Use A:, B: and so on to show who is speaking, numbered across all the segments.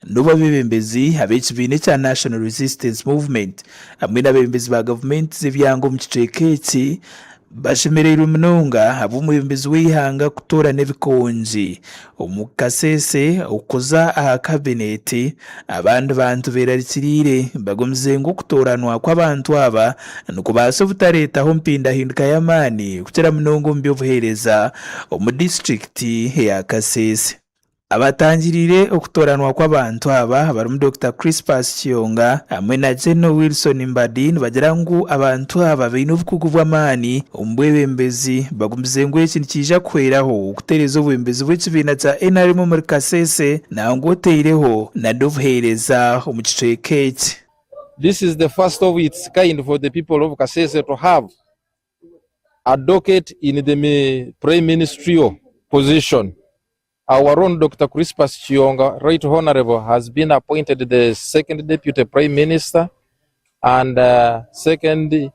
A: Nuba bibembezi ab'ekibiina kya National Resistance Movement hamwe n'abembezi ba gavumenti z'ebyango mu kicweka eki bashemereirwe munonga ab'omwebembezi w'eihanga kutoorana ebikonji omu Kasese okuza aha kabineti. Abandi bantu beerarikiriire bagomize ngu okutooranwa kw'abantu aba nikubaasa obutareetaho mpindahinduka y'amaani kukira munonga omu by'obuheereza omu disitulikiti eya Kasese. Abatangirire okutooranwa kw'abantu aba barimu Dr. Crispus Kiyonga hamwe na General Wilson Mbadi bagira ngu abantu aba baine obukugu bw'amaani omu bwebembezi bagumize ngu eki nikiija kuhweraho okuteereza obwembezi bw'ekibiina kya NRM omuri Kasese nangwa oteireho nade obuheereza omu kicweka eki.
B: This is the first of its kind for the people of Kasese to have a docket in the prime ministerial position. Our own Dr. Crispus Kiyonga, Right Honorable, has been appointed the second Deputy Prime Minister and second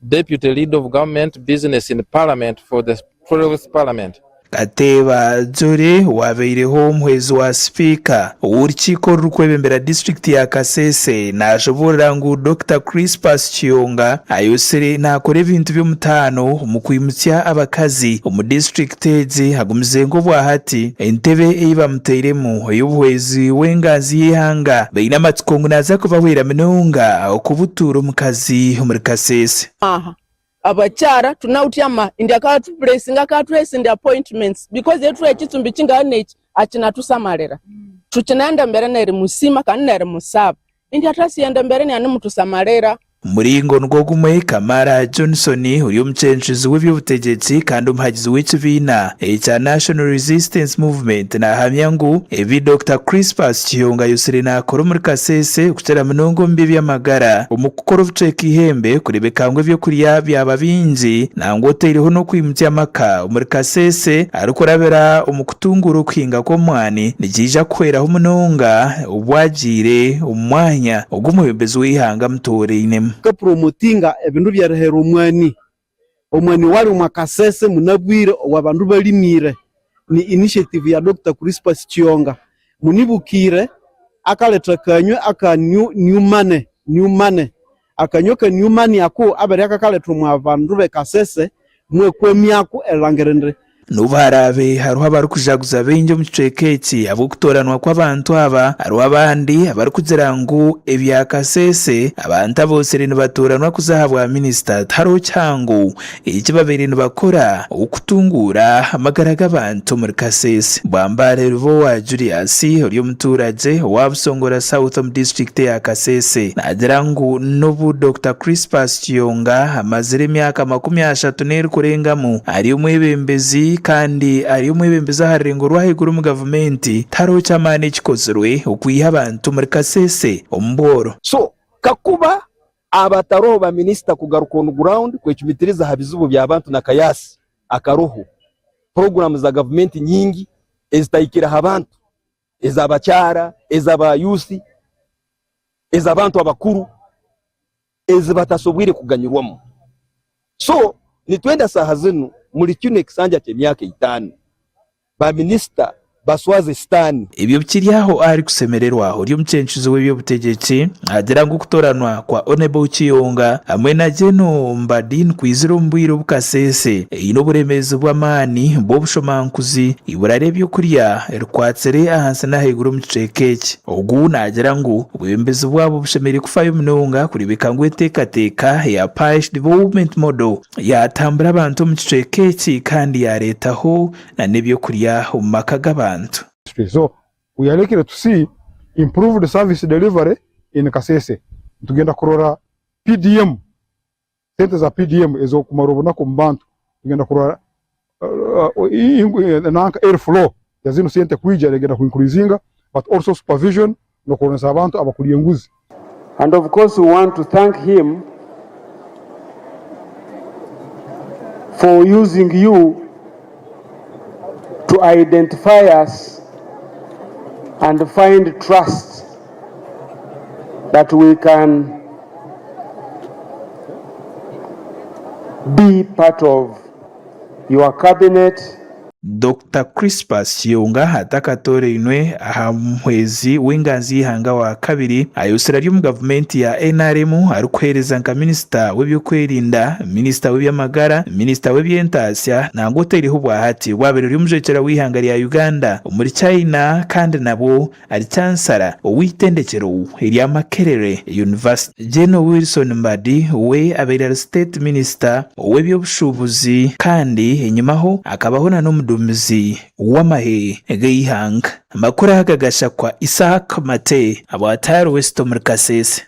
B: Deputy Leader of Government Business in Parliament for the 12th Parliament.
A: Kateba Jore wabeireho omuhwezi wa sipiika w'orukiiko rurikwebembera disitulikiti ya Kasese naashoborera ngu Dr. Crispus Kiyonga ayosire naakora ebintu by'omutaano omu kwimukya abakazi omu disitulikiti egi. Hagumize ngu bwahati entebe ei bamuteiremu ey'obuhwezi w'engazi y'eihanga baine amatsiko ngu naaza kubahwera munonga okubutuura omukazi omuri Kasese.
C: Abakyara tunawutyama indya tuplacinga katwesinda appointments because yetu ekitsumbi kinganechi achina tusamalira tuchinaenda mbere neri musima kandi neri musaba indya twasiyenda mbere ni ani mutusamalira.
A: Muringo ngogumwe Kamara Johnson uri omucenjuzi w'ebyobutegetsi kandi omuhagizi w'ekibiina ekya National Resistance Movement nahamya ngu ebi Dr. Crispus Kiyonga yosire naakora omuri Kasese okukira munonga omu by'amagara omu kukora obucweka ihembe kurebeka ngu ebyokurya byaba bingi nangwa oteireho n'okwimukya amaka omuri Kasese arikurabira omu kutunguura okuhinga kw'omwani nikiija kuhweraho munonga obwagiire omu mwanya ogw'omwebembezi w'eihanga mutooreinemu.
D: Promotinga ebintu byarehera omwani wali mu Kasese munabwire owabandu balimire ni initiative ya Dr. Crispus Kiyonga munibukire akaleta kanywe aka new money akanyoka new money ako abari akakaleta mu abandu be Kasese mwekwemyako erangerendre.
A: Nubarabe hariho abarikujaguza bingi omu kicweka eki ab'okutooranwa kw'abantu aba hariho abandi abarikugira ngu ebya Kasese abantu aboosire nibatooranwa kuza aha bwa minisita tihariho kihango eki babaire nibakora okutunguura amagara g'abantu omuri Kasese. Bwambare Rubowa Julius ori omuturage owa Busongora South omu disitulikiti ya Kasese nagira ngu n'obu Dr. Crispus Kiyonga amazire emyaka 30 kurengamu ari omwebembezi kandi ari omwebembezi aha rurengo rw'ahaiguru mu gavumenti tihariho ky'amaani ekikozirwe okwiha abantu muri Kasese omu bworo.
E: So kakuba abataroho ba minisita kugaruka on ground kwekimitiriza habizubu by'abantu na kayasi akaroho programs za gavumenti nyingi ezitayikira abantu ezabakyara ezabayusi ezabantu abakuru ezibatasobwire kuganyirwamo. So nitwenda saha zinu muri kino ekisanja ky'emyaka 5 ba minisita baswaze stani
A: ebyo bikiri aho ari kusemererwaho ori omucenjuzi w'ebyobutegetsi agira ngu okutooranwa kwa Honorable Kiyonga hamwe na General Mbadi nikwizira omu bwire obu Kasese eine oburemeezi bw'amaani bw'obushomankuzi ibura ry'ebyokurya rikwatsire ahansi n'ahaiguru omu kicweka eki. Ogu nagira ngu obwebembezi bwabo bushemereire kufayo munonga kurebeka ngu enteekateeka ya Parish Development Model yatambura abantu omu kicweka eki kandi yareetaho n'ebyokurya omu maka g'abantu.
F: So we are looking to see improved service delivery in Kasese. Tugenda kurora PDM sente za PDM ezo kumarobona ku mbantu tugenda kurora nanka airflow yazino sente kwija legenda kuincreasinga but also supervision no kuronesa abantu abakuriye nguzi.
G: And of course we want to thank him for using you to identify us and find trust that we can be part of your cabinet.
A: Dr. Crispus Kiyonga atakatoreirwe aha mwezi w'enganzi y'ihanga wa kabiri ayosera ryo mu gavumenti ya NRM arikuhereza nka minisita w'ebyokwerinda, minisita w'ebyamagara, minisita w'ebyentasya nango teriho bwahati wabere ryo mujekera w'ihanga lya Uganda muri China kandi nabo ari chancellor w'itendekero erya Makerere University. General Wilson Mbadi we abere state minister w'ebyobushubuzi kandi enyumaho akabaho na n'umudumizi w'amahe g'ihanga. Amakuru agagasha kwa Isaac Mate abataru West muri Kasese.